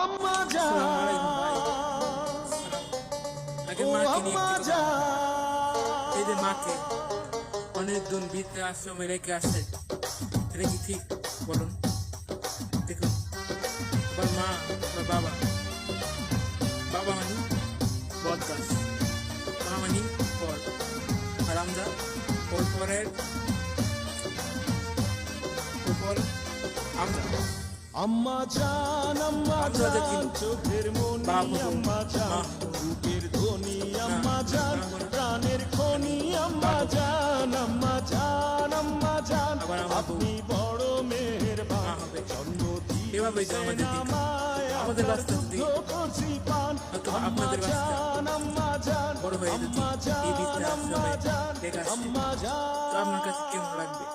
আম্মা আসসালামু আলাইকুম ভাই। আগে মাকে নিয়ে একটু কথা বলি। এই যে মাকে অনেক দিন বৃদ্ধাশ্রমে রেখে আসে, এটা কি ঠিক বলুন? দেখুন, আবার মা বা বাবা, বাবা মানে বট গাছ, মা মানে ফল, আর আমরা ওর পরের ফল আমরা। আম্মা জান চোখের মনি আম্মা জান রূপের ধনী আম্মা জান প্রাণের খনি আম্মা জান আম্মা জান আম্মা জান আপনি বড় মেহেরবান জন্ম এভাবে আমাদের রাস্তা যদি আপনাদের রাস্তা বড় হয়ে যদি এই বৃদ্ধাশ্রমে রেখে আসে, তো আপনার কাছে কেমন লাগবে?